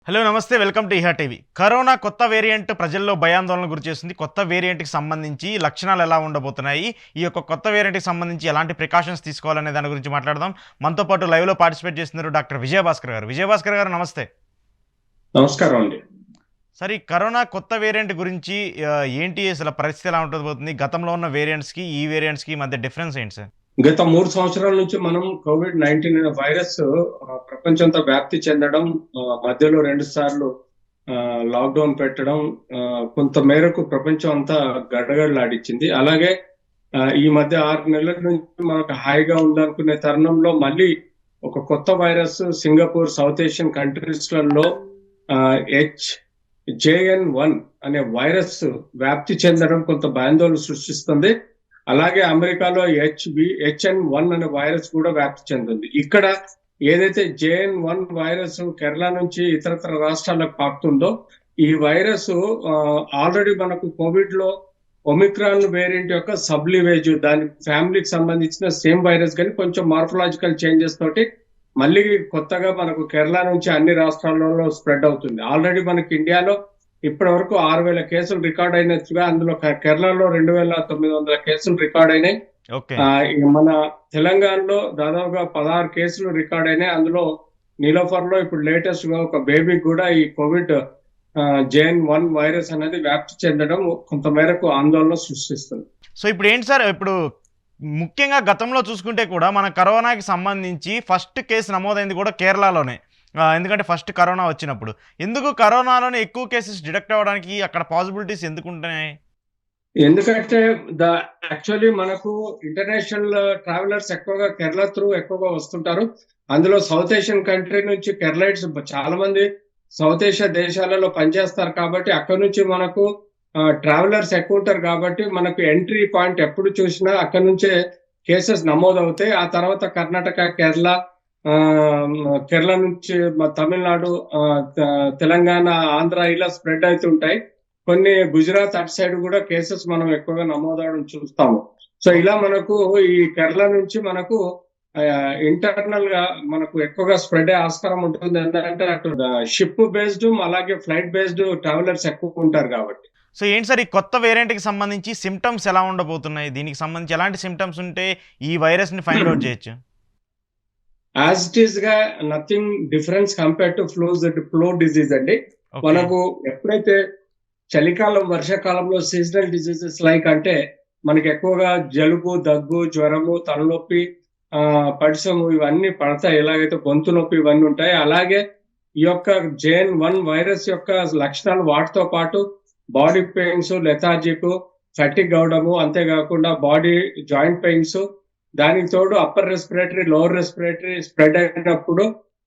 Hello నమస్తే welcome to ఇహా TV. Corona కొత్త variant ప్రజల్లో భయాందోళనకు గురిచేస్తుంది. కొత్త వేరియంట్‌కి సంబంధించి లక్షణాలు ఎలా ఉండబోతున్నాయి? ఈ యొక్క కొత్త వేరియంట్‌కి సంబంధించి ఎలాంటి ప్రికాషన్స్ తీసుకోవాలనే దాని గురించి మాట్లాడదాం. మనతో పాటు లైవ్‌లో పార్టిసిపేట్ చేస్తున్నారు డాక్టర్ విజయభాస్కర్ గారు. విజయభాస్కర్ గారు నమస్తే. నమస్కారం అండి. సార్ ఈ కరోనా కొత్త వేరియంట్ గురించి ఏంటి అసలు పరిస్థితి ఎలా ఉండబోతుంది? గతంలో ఉన్న వేరియంట్స్‌కి, ఈ వేరియంట్స్‌కి మధ్య డిఫరెన్స్ ఏంటి సార్? గత 3 సంవత్సరాల నుంచి మనం కోవిడ్-19 అనే వైరస్ ప్రపంచంతో వ్యాప్తి చెందడం, మధ్యలో 2 సార్లు లాక్‌డౌన్ పెట్టడం, కొంత మేరకు ప్రపంచం అంతా గడగడలాడించింది. అలాగే ఈ మధ్య 6 నెలల నుంచి మనకు హాయిగా ఉందనుకునే తరుణంలో మళ్ళీ ఒక కొత్త వైరస్ సింగపూర్, సౌత్ ఏషియన్ కంట్రీస్‌లలో JN1 అనే వైరస్ వ్యాప్తి చెందడం కొంత భయాందోళన సృష్టిస్తుంది. అలాగే అమెరికాలో HN1 అనే వైరస్ కూడా వ్యాప్తి చెందింది. ఇక్కడ ఏదైతే JN1 వైరస్ కేరళ నుంచి ఇతరత్ర రాష్ట్రాలకు పాకుతుందో, ఈ వైరస్ ఆల్రెడీ మనకు కోవిడ్ లో ఒమిక్రాన్ వేరియంట్ యొక్క సబ్లివేజ్ దాని ఫ్యామిలీకి సంబంధించిన సేమ్ వైరస్ కానీ కొంచెం మార్ఫలాజికల్ చేంజెస్ తోటి మళ్ళీ కొత్తగా మనకు కేరళ నుంచి అన్ని రాష్ట్రాలలో స్ప్రెడ్ అవుతుంది. ఆల్రెడీ మనకి ఇండియాలో ఇప్పటి వరకు 6,000 కేసులు రికార్డ్ అయినట్టుగా, అందులో కేరళలో 2,900 కేసులు రికార్డ్ అయినాయి. మన తెలంగాణలో దాదాపుగా 16 కేసులు రికార్డ్ అయినాయి. అందులో నీలోఫర్ లో ఇప్పుడు లేటెస్ట్ గా ఒక బేబీకి కూడా ఈ కోవిడ్ JN1 వైరస్ అనేది వ్యాప్తి చెందడం కొంత మేరకు ఆందోళన సృష్టిస్తుంది. సో ఇప్పుడు ఏంటి సార్, ఇప్పుడు ముఖ్యంగా గతంలో చూసుకుంటే కూడా మన కరోనాకి సంబంధించి ఫస్ట్ కేసు నమోదైంది కూడా కేరళలోనే. ఎందుకంటే ఫస్ట్ కరోనా వచ్చినప్పుడు. ఎందుకు కరోనాలోనే ఎక్కువ కేసెస్ డిటెక్ట్ అవ్వడానికి అక్కడ పాసిబిలిటీస్ ఎందుకు ఉంటున్నాయి? ఎందుకంటే యాక్చువల్లీ మనకు ఇంటర్నేషనల్ ట్రావెలర్స్ ఎక్కువగా కేరళ త్రూ ఎక్కువగా వస్తుంటారు. అందులో సౌత్ ఏషియన్ కంట్రీ నుంచి కేరళైట్స్ చాలా మంది సౌత్ ఏషియా దేశాలలో పనిచేస్తారు కాబట్టి అక్కడ నుంచి మనకు ట్రావెలర్స్ ఎక్కువ ఉంటారు కాబట్టి మనకు ఎంట్రీ పాయింట్ ఎప్పుడు చూసినా అక్కడ నుంచే కేసెస్ నమోదవుతాయి. ఆ తర్వాత కర్ణాటక, కేరళ నుంచి తమిళనాడు, తెలంగాణ, ఆంధ్ర ఇలా స్ప్రెడ్ అవుతుంటాయి. కొన్ని గుజరాత్ అటు సైడ్ కూడా కేసెస్ మనం ఎక్కువగా నమోదవడం చూస్తాము. సో ఇలా మనకు ఈ కేరళ నుంచి మనకు ఇంటర్నల్ గా మనకు ఎక్కువగా స్ప్రెడ్ అయ్యే ఆస్కారం ఉంటుంది. ఎందుకంటే అటు షిప్ బేస్డ్ అలాగే ఫ్లైట్ బేస్డ్ ట్రావెలర్స్ ఎక్కువ ఉంటారు కాబట్టి. సో ఏంటి సార్ ఈ కొత్త వేరియంట్‌కి సంబంధించి సింప్టమ్స్ ఎలా ఉండబోతున్నాయి? దీనికి సంబంధించి ఎలాంటి సింప్టమ్స్ ఉంటే ఈ వైరస్‌ని ఫైండ్ ఔట్ చేయొచ్చు? యాజ్ ఇట్ ఈస్ గా nothing difference compare to flu disease అండి. మనకు ఎప్పుడైతే చలికాలం, వర్షాకాలంలో సీజనల్ డిజీజెస్ లైక్ అంటే మనకి ఎక్కువగా జలుబు, దగ్గు, జ్వరము, తలనొప్పి, పడిసము ఇవన్నీ పడతాయి. ఎలాగైతే గొంతు నొప్పి ఇవన్నీ ఉంటాయి. అలాగే ఈ యొక్క JN1 వైరస్ యొక్క లక్షణాలు వాటితో పాటు బాడీ పెయిన్స్, లెథార్జిక్, ఫటిగ్ అవడము, అంతేకాకుండా బాడీ జాయింట్ పెయిన్స్, దానికి తోడు upper respiratory, lower respiratory spread అయినప్పుడు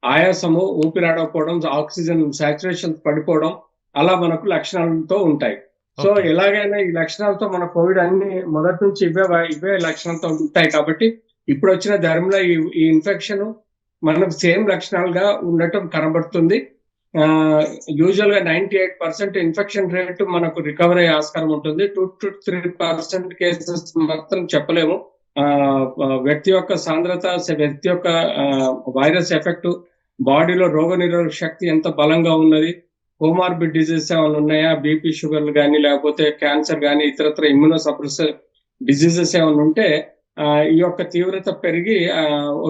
ఆయాసము, ఊపిరాడకపోవడం, ఆక్సిజన్ సాచురేషన్ పడిపోవడం అలా మనకు లక్షణాలతో ఉంటాయి. సో ఎలాగైనా ఈ లక్షణాలతో మన కోవిడ్ అన్ని మొదటి నుంచి ఇవే లక్షణాలతో ఉంటాయి కాబట్టి ఇప్పుడు వచ్చిన ధర్మలో ఈ ఇన్ఫెక్షన్ మనకు సేమ్ లక్షణాలుగా ఉండటం కనబడుతుంది. యూజువల్ గా 98% ఇన్ఫెక్షన్ రేట్ మనకు రికవరీ అయ్యే ఆస్కారం ఉంటుంది. 2-3% కేసెస్ మాత్రం చెప్పలేము. వ్యక్తి యొక్క సాంద్రత, వ్యక్తి యొక్క వైరస్ ఎఫెక్ట్, బాడీలో రోగ నిరోధక శక్తి ఎంత బలంగా ఉన్నది, కోమార్బిడ్ డిజీజెస్ ఏమైనా ఉన్నాయా, బీపీ, షుగర్లు కానీ లేకపోతే క్యాన్సర్ కానీ ఇతరత్ర ఇమ్యూనో సప్రెసివ్ డిజీజెస్ ఏమైనా ఉంటే ఈ యొక్క తీవ్రత పెరిగి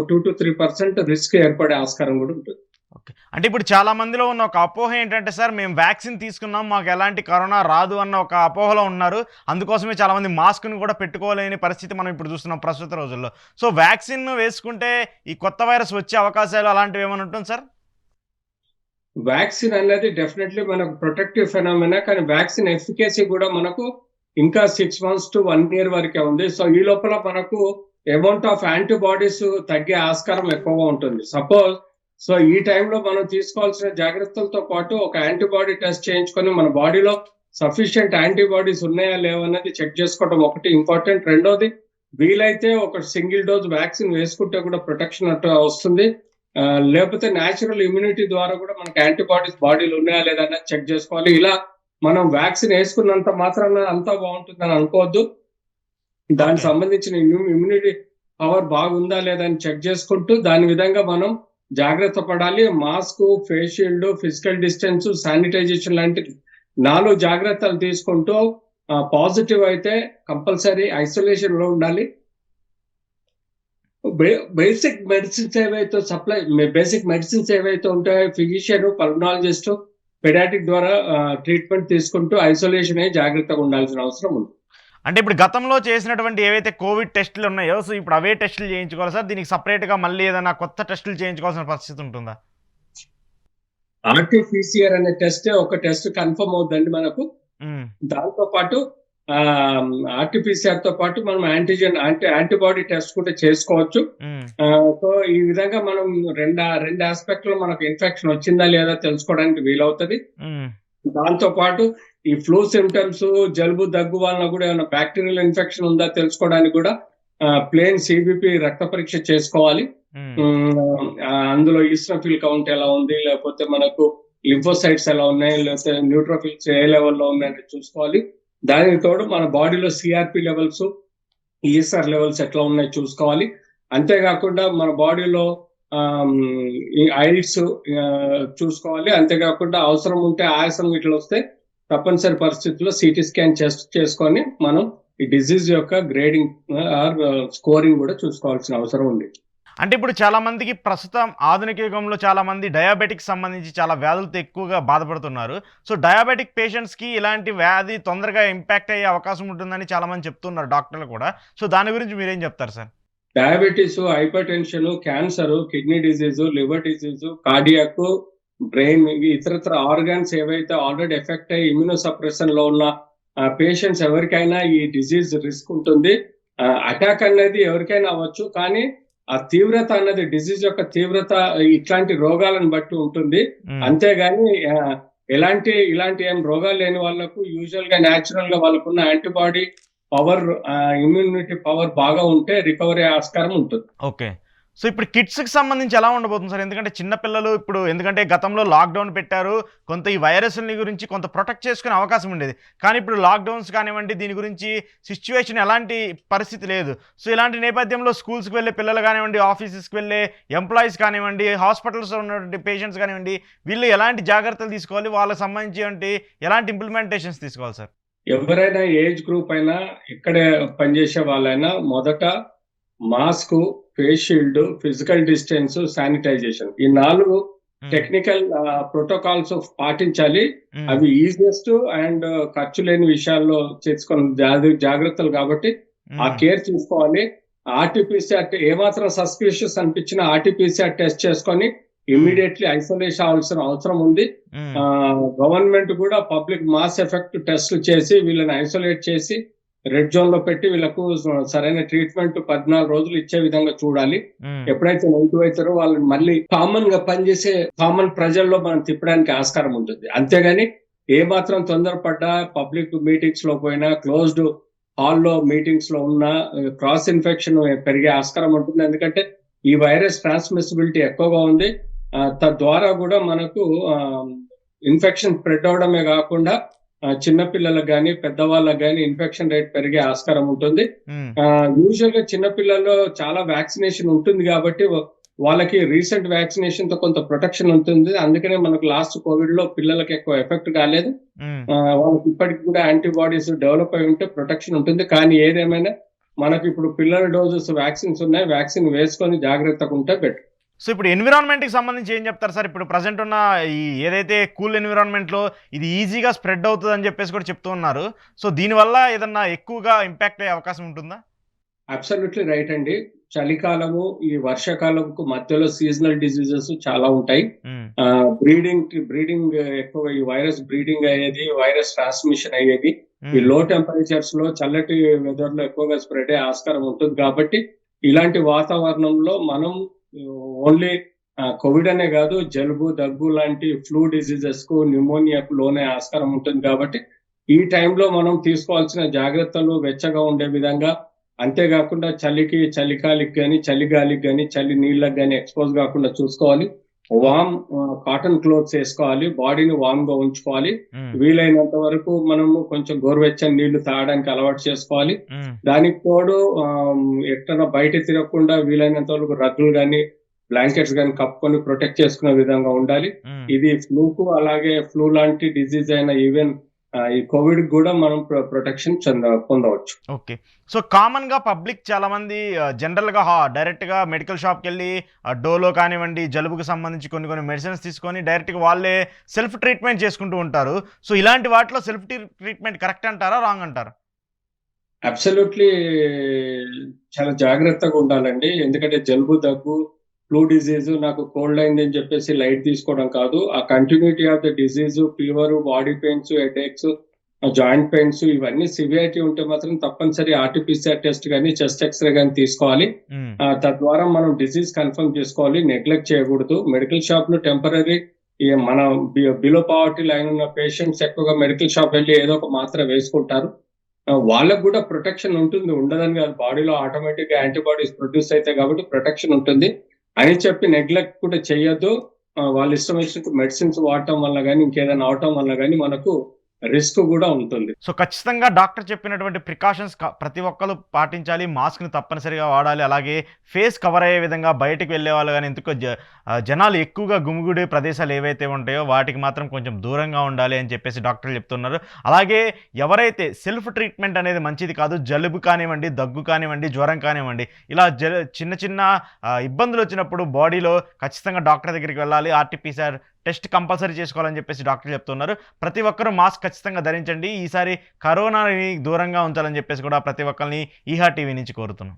2-3% రిస్క్ ఏర్పడే ఆస్కారం కూడా ఉంటుంది. ఓకే. అంటే ఇప్పుడు చాలా మందిలో ఉన్న ఒక అపోహ ఏంటంటే సార్, మేము వ్యాక్సిన్ తీసుకున్నాం, మాకు ఎలాంటి కరోనా రాదు అన్న ఒక అపోహలో ఉన్నారు. అందుకోసమే చాలామంది మాస్క్‌ని కూడా పెట్టుకోలేని పరిస్థితి మనం ఇప్పుడు చూస్తున్నాం ప్రస్తుత రోజుల్లో. సో వ్యాక్సిన్ వేసుకుంటే ఈ కొత్త వైరస్ వచ్చే అవకాశాలు అలాంటివి ఏమైనా ఉంటుంది సార్? వ్యాక్సిన్ అనేది డెఫినెట్లీ మనకు ప్రొటెక్టివ్ ఫెనామినా. కానీ వ్యాక్సిన్ ఎఫికసీ కూడా మనకు ఇంకా 6 months to 1 year వరకే ఉంది. సో ఈ లోపల మనకు అమౌంట్ ఆఫ్ యాంటీబాడీస్ తగ్గే ఆస్కారం ఎక్కువగా ఉంటుంది. సపోజ్ సో ఈ టైంలో మనం తీసుకోవాల్సిన జాగ్రత్తలతో పాటు ఒక యాంటీబాడీ టెస్ట్ చేయించుకొని మన బాడీలో సఫిషియంట్ యాంటీబాడీస్ ఉన్నాయా లేవన్నది చెక్ చేసుకోవడం ఒకటి ఇంపార్టెంట్. రెండోది వీలైతే ఒక సింగిల్ డోస్ వ్యాక్సిన్ వేసుకుంటే కూడా ప్రొటెక్షన్ అట్లా వస్తుంది. లేకపోతే న్యాచురల్ ఇమ్యూనిటీ ద్వారా కూడా మనకి యాంటీబాడీస్ బాడీలో ఉన్నాయా లేదా అనేది చెక్ చేసుకోవాలి. ఇలా మనం వ్యాక్సిన్ వేసుకున్నంత మాత్రాన అంతా బాగుంటుందని అనుకోవద్దు. దానికి సంబంధించిన ఇమ్యూనిటీ పవర్ బాగుందా లేదా అని చెక్ చేసుకుంటూ దాని విధంగా మనం జాగ్రత్త పడాలి. Mask, face shield, physical distance, sanitization లాంటి 4 జాగ్రత్తలు తీసుకుంటూ పాజిటివ్ అయితే కంపల్సరీ ఐసోలేషన్ లో ఉండాలి. బేసిక్ మెడిసిన్స్ ఏవైతే ఉంటాయో ఫిజిషియన్, పల్మనాలజిస్ట్, పెడియాట్రిక్ ద్వారా ట్రీట్మెంట్ తీసుకుంటూ ఐసోలేషన్ అయ్యి జాగ్రత్తగా ఉండాల్సిన అవసరం ఉంది. అంటే ఇప్పుడు గతంలో చేసినటువంటి ఏవైతే కోవిడ్ టెస్టులు ఉన్నాయో, సో ఇప్పుడు అవే టెస్టులు చేయించుకోవాలి సార్? దీనికి సెపరేట్‌గా మళ్ళీ ఏదైనా కొత్త టెస్టులు చేయించుకోవాల్సిన పరిస్థితి ఉంటుందా? ఆర్టీపీసీఆర్ అనే ఒక టెస్ట్ కన్ఫర్మ్ అవుతుందండి మనకు. హ్మ్. దాంతో పాటు ఆర్టీపీసీఆర్ తో పాటు మనం యాంటీబాడీ టెస్ట్ కూడా చేసుకోవచ్చు. హ్మ్. సో ఈ విధంగా మనం రెండు ఆస్పెక్ట్ లో మనకు ఇన్ఫెక్షన్ వచ్చిందా లేదా తెలుసుకోవడానికి వీలవుతుంది. హ్మ్. దాంతో పాటు ఈ ఫ్లూ సిమ్టమ్స్, జలుబు, దగ్గు వలన కూడా ఏమైనా బ్యాక్టీరియల్ ఇన్ఫెక్షన్ ఉందా తెలుసుకోవడానికి కూడా ప్లేన్ సిబిపి రక్త పరీక్ష చేసుకోవాలి. హ్మ్. అందులో ఈస్నోఫిల్ కౌంట్ ఎలా ఉంది, లేకపోతే మనకు లింఫోసైట్స్ ఎలా ఉన్నాయి, లేకపోతే న్యూట్రోఫిల్స్ ఏ లెవెల్లో ఉన్నాయని చూసుకోవాలి. దానికి తోడు మన బాడీలో సిఆర్పి లెవెల్స్, ఈఎస్ఆర్ లెవెల్స్ ఎట్లా ఉన్నాయి చూసుకోవాలి. అంతేకాకుండా మన బాడీలో ఐల్స్ చూసుకోవాలి. అంతేకాకుండా అవసరం ఉంటే ఆయాసం ఇట్లా వస్తే తప్పనిసరి పరిస్థితుల్లో సిటీ స్కాన్ చేసుకొని మనం ఈ డిసీజ్ యొక్క గ్రేడింగ్ ఆర్ స్కోరింగ్ కూడా చూసుకోవాల్సిన అవసరం ఉంది. అంటే ఇప్పుడు చాలా మందికి ప్రస్తుతం ఆధునిక యుగంలో చాలా మంది డయాబెటిక్ సంబంధించి చాలా వ్యాధులతో ఎక్కువగా బాధపడుతున్నారు. సో డయాబెటిక్ పేషెంట్స్‌కి ఇలాంటి వ్యాధి తొందరగా ఇంపాక్ట్ అయ్యే అవకాశం ఉంటుందని చాలా మంది చెప్తున్నారు డాక్టర్లు కూడా. సో దాని గురించి మీరేం చెప్తారు sir? Diabetes, hyper tension, cancer, kidney disease, liver disease, cardiac, brain, ఇతరత్ర ఆర్గాన్స్ ఏవైతే ఆల్రెడీ ఎఫెక్ట్ అయ్యి ఇమ్యూనో సప్రెషన్ లో ఉన్న పేషెంట్స్ ఎవరికైనా ఈ డిసీజ్ రిస్క్ ఉంటుంది. అటాక్ అనేది ఎవరికైనా అవ్వచ్చు, కానీ ఆ తీవ్రత అన్నది డిసీజ్ యొక్క తీవ్రత ఇట్లాంటి రోగాలను బట్టి ఉంటుంది. అంతేగాని ఇలాంటి ఏం రోగాలు లేని వాళ్ళకు యూజువల్ గా న్యాచురల్ గా వాళ్ళకున్న యాంటీబాడీ పవర్, ఇమ్యూనిటీ పవర్ బాగా ఉంటే రికవరీ ఆస్కారం ఉంటుంది. ఓకే. సో ఇప్పుడు కిడ్స్‌కి సంబంధించి ఎలా ఉండబోతుంది సార్? ఎందుకంటే చిన్న పిల్లలు ఇప్పుడు ఎందుకంటే గతంలో లాక్‌డౌన్ పెట్టారు. కొంత ఈ వైరస్‌లని గురించి కొంత ప్రొటెక్ట్ చేసుకునే అవకాశం ఉండేది. కానీ ఇప్పుడు లాక్‌డౌన్స్ కానివ్వండి, దీని గురించి సిట్యుయేషన్ ఎలాంటి పరిస్థితి లేదు. సో ఇలాంటి నేపథ్యంలో స్కూల్స్‌కి వెళ్ళే పిల్లలు కానివ్వండి, ఆఫీసెస్‌కి వెళ్ళే ఎంప్లాయీస్ కానివ్వండి, హాస్పిటల్స్‌లో ఉన్నటువంటి పేషెంట్స్ కానివ్వండి, వీళ్ళు ఎలాంటి జాగ్రత్తలు తీసుకోవాలి? వాళ్ళకి సంబంధించి ఎలాంటి ఇంప్లిమెంటేషన్స్ తీసుకోవాలి సార్? ఎవరైనా ఏజ్ గ్రూప్ అయినా, ఎక్కడ పనిచేసే వాళ్ళైనా మొదట mask, face shield, physical distance, sanitization ఈ 4 టెక్నికల్ ప్రోటోకాల్స్ పాటించాలి. అవి ఈజియెస్ట్ అండ్ ఖర్చు లేని విషయాల్లో చేసుకున్న జాగ్రత్తలు కాబట్టి ఆ కేర్ తీసుకోవాలి. ఆర్టీపీసీఆర్ ఏమాత్రం సస్పిషియస్ అనిపించినా ఆర్టీపీసీఆర్ టెస్ట్ చేసుకొని ఇమ్మీడియట్లీ ఐసోలేషన్ అవ్వాల్సిన అవసరం ఉంది. గవర్నమెంట్ కూడా పబ్లిక్ మాస్ ఎఫెక్ట్ టెస్ట్ చేసి వీళ్ళని ఐసోలేట్ చేసి రెడ్ జోన్ లో పెట్టి వీళ్ళకు సరైన ట్రీట్మెంట్ 14 రోజులు ఇచ్చే విధంగా చూడాలి. ఎప్పుడైతే నెగిటివ్ అవుతారో వాళ్ళని మళ్ళీ కామన్ గా పనిచేసే కామన్ ప్రజల్లో మనం తిప్పడానికి ఆస్కారం ఉంటుంది. అంతేగాని ఏ మాత్రం తొందరపడ్డా పబ్లిక్ మీటింగ్స్ లో పోయినా, క్లోజ్డ్ హాల్లో మీటింగ్స్ లో ఉన్న క్రాస్ ఇన్ఫెక్షన్ పెరిగే ఆస్కారం ఉంటుంది. ఎందుకంటే ఈ వైరస్ ట్రాన్స్మిసిబిలిటీ ఎక్కువగా ఉంది. తద్వారా కూడా మనకు ఇన్ఫెక్షన్ స్ప్రెడ్ అవడమే కాకుండా చిన్నపిల్లలకు కానీ పెద్దవాళ్ళకి కానీ ఇన్ఫెక్షన్ రేట్ పెరిగే ఆస్కారం ఉంటుంది. యూజువల్ గా చిన్నపిల్లల్లో చాలా వ్యాక్సినేషన్ ఉంటుంది కాబట్టి వాళ్ళకి రీసెంట్ వ్యాక్సినేషన్ తో కొంత ప్రొటెక్షన్ ఉంటుంది. అందుకనే మనకు లాస్ట్ కోవిడ్ లో పిల్లలకి ఎక్కువ ఎఫెక్ట్ కాలేదు. వాళ్ళకి ఇప్పటికి కూడా యాంటీబాడీస్ డెవలప్ అయి ఉంటే ప్రొటెక్షన్ ఉంటుంది. కానీ ఏదేమైనా మనకి ఇప్పుడు పిల్లల డోసెస్ వ్యాక్సిన్స్ ఉన్నాయి, వ్యాక్సిన్ వేసుకొని జాగ్రత్తగా ఉంటే బెటర్. సో ఇప్పుడు ఎన్విరాన్మెంట్కి సంబంధించి ఏం చెప్తారు సార్? ఇప్పుడు ప్రజెంట్ ఉన్న ఈ ఏదైతే కూల్ ఎన్విరాన్మెంట్లో ఇది ఈజీగా స్ప్రెడ్ అవుతుంది అని చెప్పేసి కూడా చెప్తూ ఉన్నారు. సో దీనివల్ల ఏదన్నా ఎక్కువగా ఇంపాక్ట్ అయ్యే అవకాశం ఉంటుందా? అబ్సల్యూట్లీ రైట్ అండి. చలికాలము, ఈ వర్షాకాలంకు మధ్యలో సీజనల్ డిసీజెస్ చాలా ఉంటాయి. బ్రీడింగ్ ఎక్కువ ఈ వైరస్ బ్రీడింగ్ అయ్యేది, వైరస్ ట్రాన్స్మిషన్ అయ్యేది ఈ లో టెంపరేచర్స్ లో, చల్లటి వెదర్ లో ఎక్కువగా స్ప్రెడ్ అయ్యే ఆస్కారం ఉంటుంది. కాబట్టి ఇలాంటి వాతావరణంలో మనం ఓన్లీ కోవిడ్ అనే కాదు, జలుబు, దగ్గు లాంటి ఫ్లూ డిసీజెస్ కు, న్యూమోనియాకు లోనే ఆస్కారం ఉంటుంది. కాబట్టి ఈ టైంలో మనం తీసుకోవాల్సిన జాగ్రత్తలు వెచ్చగా ఉండే విధంగా, అంతేకాకుండా చలికాలికి కానీ, చలిగాలికి కానీ, చలి నీళ్ళకి కానీ ఎక్స్పోజ్ కాకుండా చూసుకోవాలి. వామ్ కాటన్ క్లోత్స్ వేసుకోవాలి, బాడీని వామ్ గా ఉంచుకోవాలి. వీలైనంత వరకు మనము కొంచెం గోరువెచ్చని నీళ్లు తాగడానికి అలవాటు చేసుకోవాలి. దానికి తోడు ఎక్కడ బయట తిరగకుండా వీలైనంత వరకు రగ్గులు కానీ, బ్లాంకెట్స్ కానీ కప్పుకొని ప్రొటెక్ట్ చేసుకునే విధంగా ఉండాలి. ఇది ఫ్లూకు అలాగే ఫ్లూ లాంటి డిసీజ్ అయిన ఈవెన్ ఈ కోవిడ్ కూడా మనం ప్రొటెక్షన్ పొందవచ్చు. ఓకే. సో కామన్‌గా పబ్లిక్ చాలామంది జనరల్‌గా డైరెక్ట్‌గా మెడికల్ షాప్‌కెళ్ళి డోలో కానివ్వండి, జలుబుకి సంబంధించి కొన్ని కొన్ని మెడిసిన్స్ తీసుకొని డైరెక్ట్‌గా వాళ్ళే సెల్ఫ్ ట్రీట్మెంట్ చేసుకుంటూ ఉంటారు. సో ఇలాంటి వాటిలో సెల్ఫ్ ట్రీట్మెంట్ కరెక్ట్ అంటారా? రాంగ్ అంటారా? అబ్సల్యూట్‌లీ చాలా జాగ్రత్తగా ఉండాలండి. ఎందుకంటే జలుబు, దగ్గు, ఫ్లూ డిసీజ్ నాకు కోల్డ్ అయిందని చెప్పేసి లైట్ తీసుకోవడం కాదు. ఆ continuity of the disease, fever, body pains, headaches, joint pains ఇవన్నీ సివియారిటీ ఉంటే మాత్రం తప్పనిసరి ఆర్‌టిపిసిఆర్ టెస్ట్ గాని, చెస్ట్ ఎక్స్‌రే గాని తీసుకోవాలి. హ్మ్. తద్వారా మనం డిసీజ్ కన్ఫర్మ్ చేసుకోవాలి. నెగ్లెక్ట్ చేయకూడదు. మెడికల్ షాప్‌లో టెంపరరీ మన బిలో పావర్టీ లైన్ ఉన్న పేషెంట్స్ ఎక్కువగా మెడికల్ షాప్ వెళ్లి ఏదో ఒక మాత్ర వేసుకుంటారు. వాళ్ళకి కూడా ప్రొటెక్షన్ ఉంటుంది. ఉండదని కాదు. బాడీలో ఆటోమేటిక్‌గా యాంటీబాడీస్ ప్రొడ్యూస్ అయితాయి కాబట్టి ప్రొటెక్షన్ ఉంటుంది. అని చెప్పి నెగ్లెక్ట్ కూడా చేయొద్దు. వాళ్ళ ఇష్టం వచ్చినట్టు మెడిసిన్స్ వాడటం వల్ల గాని, ఇంకేదైనా అవటం వల్ల గాని మనకు రిస్క్ కూడా ఉంటుంది. సో ఖచ్చితంగా డాక్టర్ చెప్పినటువంటి ప్రికాషన్స్ ప్రతి ఒక్కరు పాటించాలి. మాస్క్‌ని తప్పనిసరిగా వాడాలి. అలాగే ఫేస్ కవర్ అయ్యే విధంగా బయటికి వెళ్ళేవాళ్ళు గాని, ఎందుకో జనాలు ఎక్కువగా గుమిగూడే ప్రదేశాలు ఏవైతే ఉంటాయో వాటికి మాత్రం కొంచెం దూరంగా ఉండాలి అని చెప్పేసి డాక్టర్లు చెప్తున్నారు. అలాగే ఎవరైతే సెల్ఫ్ ట్రీట్మెంట్ అనేది మంచిది కాదు. జలుబు కానివ్వండి, దగ్గు కానివ్వండి, జ్వరం కానివ్వండి, ఇలా చిన్న చిన్న ఇబ్బందులు వచ్చినప్పుడు బాడీలో ఖచ్చితంగా డాక్టర్ దగ్గరికి వెళ్ళాలి. ఆర్‌టిపిసిఆర్ టెస్ట్ కంపల్సరీ చేసుకోవాలని చెప్పేసి డాక్టర్లు చెప్తున్నారు. ప్రతి ఒక్కరూ మాస్క్ ఖచ్చితంగా ధరించండి. ఈసారి కరోనాని దూరంగా ఉంచాలని చెప్పేసి కూడా ప్రతి ఒక్కరిని ఈహా టీవీ నుంచి కోరుతున్నాం.